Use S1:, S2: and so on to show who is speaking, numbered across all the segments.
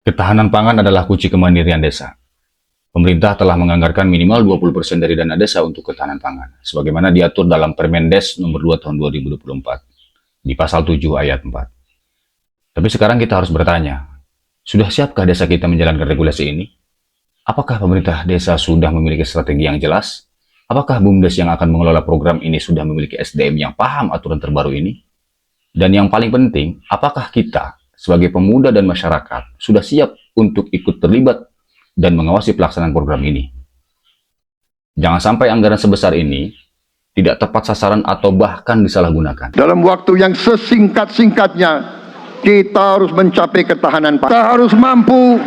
S1: Ketahanan pangan adalah kunci kemandirian desa. Pemerintah telah menganggarkan minimal 20% dari dana desa untuk ketahanan pangan, sebagaimana diatur dalam Permendes nomor 2 tahun 2024 di pasal 7 ayat 4. Tapi sekarang kita harus bertanya, sudah siapkah desa kita menjalankan regulasi ini? Apakah pemerintah desa sudah memiliki strategi yang jelas? Apakah BUMDes yang akan mengelola program ini sudah memiliki SDM yang paham aturan terbaru ini? Dan yang paling penting, apakah kita sebagai pemuda dan masyarakat sudah siap untuk ikut terlibat dan mengawasi pelaksanaan program ini? Jangan sampai anggaran sebesar ini tidak tepat sasaran atau bahkan disalahgunakan.
S2: Dalam waktu yang sesingkat-singkatnya, kita harus mencapai ketahanan pangan. Kita harus mampu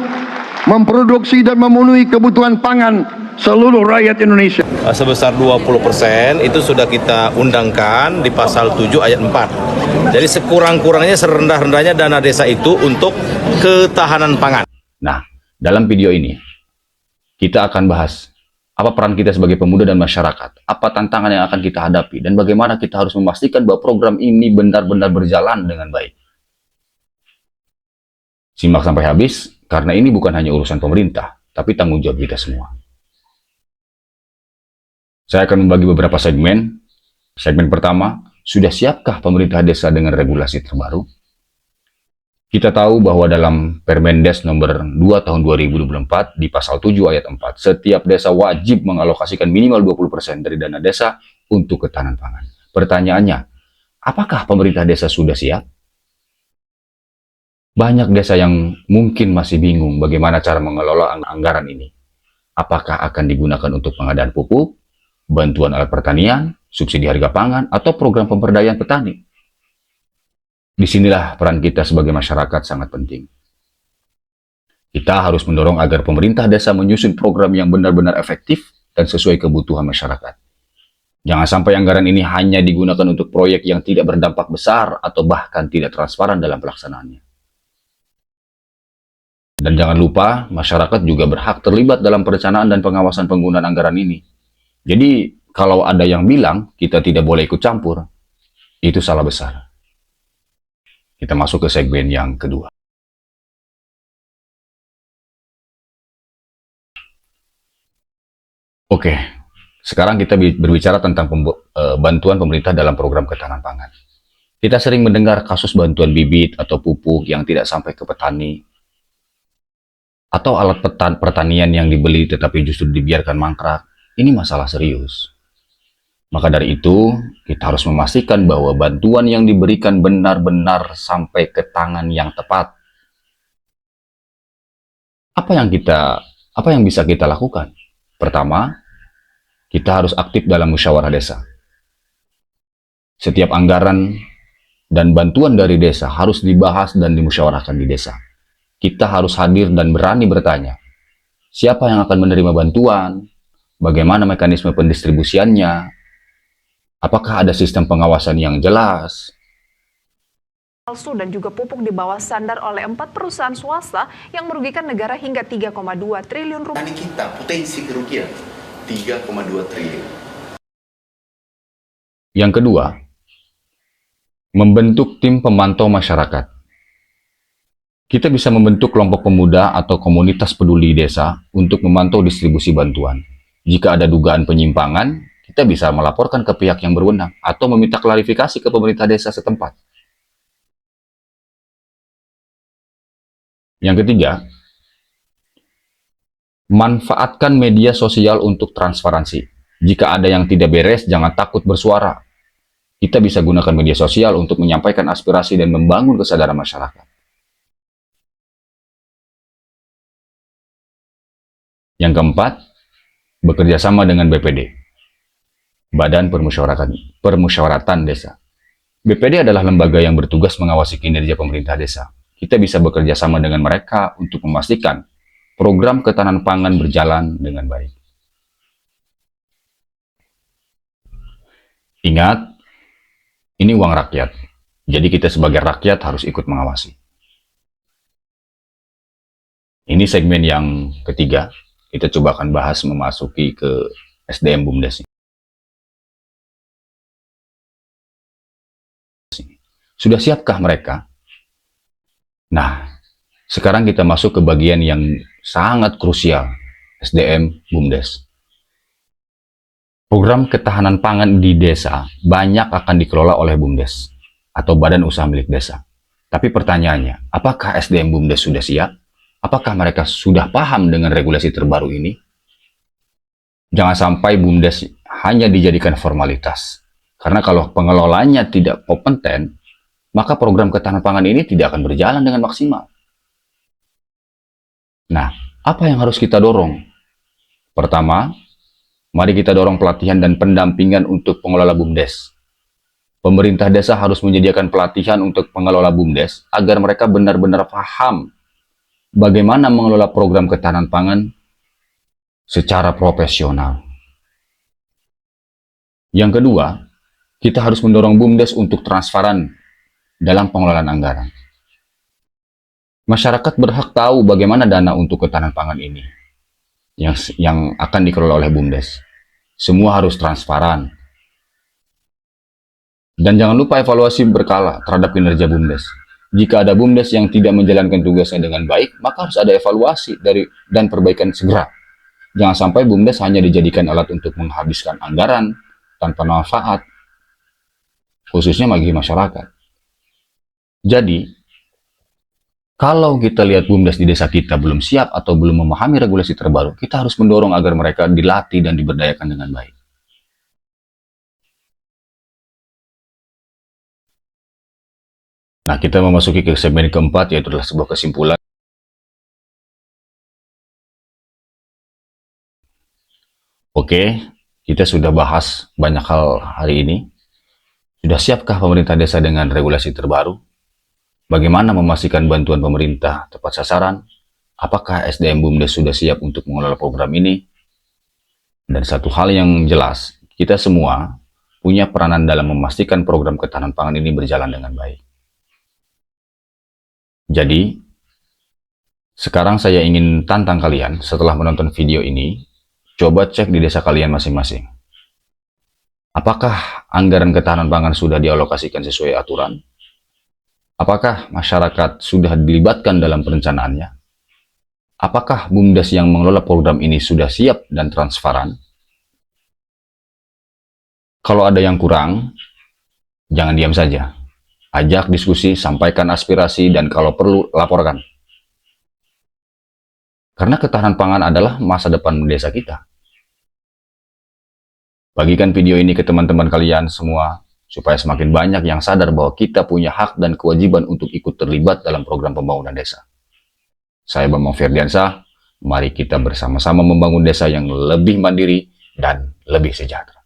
S2: memproduksi dan memenuhi kebutuhan pangan seluruh rakyat Indonesia.
S3: Sebesar 20% itu sudah kita undangkan di pasal 7 ayat 4. Jadi sekurang-kurangnya, serendah-rendahnya dana desa itu untuk ketahanan pangan.
S1: Nah, dalam video ini kita akan bahas apa peran kita sebagai pemuda dan masyarakat, apa tantangan yang akan kita hadapi, dan bagaimana kita harus memastikan bahwa program ini benar-benar berjalan dengan baik. Simak sampai habis, karena ini bukan hanya urusan pemerintah, tapi tanggung jawab kita semua. Saya akan membagi beberapa segmen. Segmen pertama, sudah siapkah pemerintah desa dengan regulasi terbaru? Kita tahu bahwa dalam Permendes nomor 2 tahun 2024 di pasal 7 ayat 4, setiap desa wajib mengalokasikan minimal 20% dari dana desa untuk ketahanan pangan. Pertanyaannya, apakah pemerintah desa sudah siap? Banyak desa yang mungkin masih bingung bagaimana cara mengelola anggaran ini. Apakah akan digunakan untuk pengadaan pupuk, bantuan alat pertanian, subsidi harga pangan, atau program pemberdayaan petani? Disinilah peran kita sebagai masyarakat sangat penting. Kita harus mendorong agar pemerintah desa menyusun program yang benar-benar efektif dan sesuai kebutuhan masyarakat. Jangan sampai anggaran ini hanya digunakan untuk proyek yang tidak berdampak besar atau bahkan tidak transparan dalam pelaksanaannya. Dan jangan lupa, masyarakat juga berhak terlibat dalam perencanaan dan pengawasan penggunaan anggaran ini. Jadi, kalau ada yang bilang kita tidak boleh ikut campur, itu salah besar. Kita masuk ke segmen yang kedua. Oke, sekarang kita berbicara tentang bantuan pemerintah dalam program ketahanan pangan. Kita sering mendengar kasus bantuan bibit atau pupuk yang tidak sampai ke petani, atau alat pertanian yang dibeli tetapi justru dibiarkan mangkrak. Ini masalah serius. Maka dari itu, kita harus memastikan bahwa bantuan yang diberikan benar-benar sampai ke tangan yang tepat. Apa yang bisa kita lakukan? Pertama, kita harus aktif dalam musyawarah desa. Setiap anggaran dan bantuan dari desa harus dibahas dan dimusyawarahkan di desa. Kita harus hadir dan berani bertanya, siapa yang akan menerima bantuan, bagaimana mekanisme pendistribusiannya, apakah ada sistem pengawasan yang jelas?
S4: Palsu dan juga pupuk di bawah standar oleh 4 perusahaan swasta yang merugikan negara hingga 3,2 triliun rupiah.
S5: Petani kita potensi kerugian 3,2 triliun.
S1: Yang kedua, membentuk tim pemantau masyarakat. Kita bisa membentuk kelompok pemuda atau komunitas peduli desa untuk memantau distribusi bantuan. Jika ada dugaan penyimpangan, kita bisa melaporkan ke pihak yang berwenang atau meminta klarifikasi ke pemerintah desa setempat. Yang ketiga, manfaatkan media sosial untuk transparansi. Jika ada yang tidak beres, jangan takut bersuara. Kita bisa gunakan media sosial untuk menyampaikan aspirasi dan membangun kesadaran masyarakat. Yang keempat, bekerja sama dengan BPD, Badan Permusyawaratan Desa. BPD adalah lembaga yang bertugas mengawasi kinerja pemerintah desa. Kita bisa bekerja sama dengan mereka untuk memastikan program ketahanan pangan berjalan dengan baik. Ingat, ini uang rakyat. Jadi kita sebagai rakyat harus ikut mengawasi. Ini segmen yang ketiga. Kita coba akan bahas memasuki ke SDM BUMDes. Sudah siapkah mereka? Nah, Sekarang kita masuk ke bagian yang sangat krusial, SDM BUMDes. Program ketahanan pangan di desa banyak akan dikelola oleh BUMDes atau Badan Usaha Milik Desa. Tapi pertanyaannya, apakah SDM BUMDes sudah siap? Apakah mereka sudah paham dengan regulasi terbaru ini? Jangan sampai BUMDes hanya dijadikan formalitas. Karena kalau pengelolanya tidak kompeten, maka program ketahanan pangan ini tidak akan berjalan dengan maksimal. Nah, apa yang harus kita dorong? Pertama, mari kita dorong pelatihan dan pendampingan untuk pengelola BUMDes. Pemerintah desa harus menyediakan pelatihan untuk pengelola BUMDes agar mereka benar-benar paham bagaimana mengelola program ketahanan pangan secara profesional. Yang kedua, kita harus mendorong BUMDes untuk transparan dalam pengelolaan anggaran. Masyarakat berhak tahu bagaimana dana untuk ketahanan pangan ini yang akan dikelola oleh BUMDes. Semua harus transparan. Dan jangan lupa evaluasi berkala terhadap kinerja BUMDes. Jika ada BUMDes yang tidak menjalankan tugasnya dengan baik, maka harus ada evaluasi dan perbaikan segera. Jangan sampai BUMDes hanya dijadikan alat untuk menghabiskan anggaran tanpa manfaat, khususnya bagi masyarakat. Jadi, kalau kita lihat BUMDes di desa kita belum siap atau belum memahami regulasi terbaru, kita harus mendorong agar mereka dilatih dan diberdayakan dengan baik. Nah, kita memasuki ke segmen keempat, yaitu adalah sebuah kesimpulan. Oke, kita sudah bahas banyak hal hari ini. Sudah siapkah pemerintah desa dengan regulasi terbaru? Bagaimana memastikan bantuan pemerintah tepat sasaran? Apakah SDM BUMDes sudah siap untuk mengelola program ini? Dan satu hal yang jelas, kita semua punya peranan dalam memastikan program ketahanan pangan ini berjalan dengan baik. Jadi, sekarang saya ingin tantang kalian setelah menonton video ini, coba cek di desa kalian masing-masing. Apakah anggaran ketahanan pangan sudah dialokasikan sesuai aturan? Apakah masyarakat sudah dilibatkan dalam perencanaannya? Apakah BUMDes yang mengelola program ini sudah siap dan transparan? Kalau ada yang kurang, jangan diam saja. Ajak diskusi, sampaikan aspirasi, dan kalau perlu, laporkan. Karena ketahanan pangan adalah masa depan desa kita. Bagikan video ini ke teman-teman kalian semua, supaya semakin banyak yang sadar bahwa kita punya hak dan kewajiban untuk ikut terlibat dalam program pembangunan desa. Saya Bambang Ferdiansyah, mari kita bersama-sama membangun desa yang lebih mandiri dan lebih sejahtera.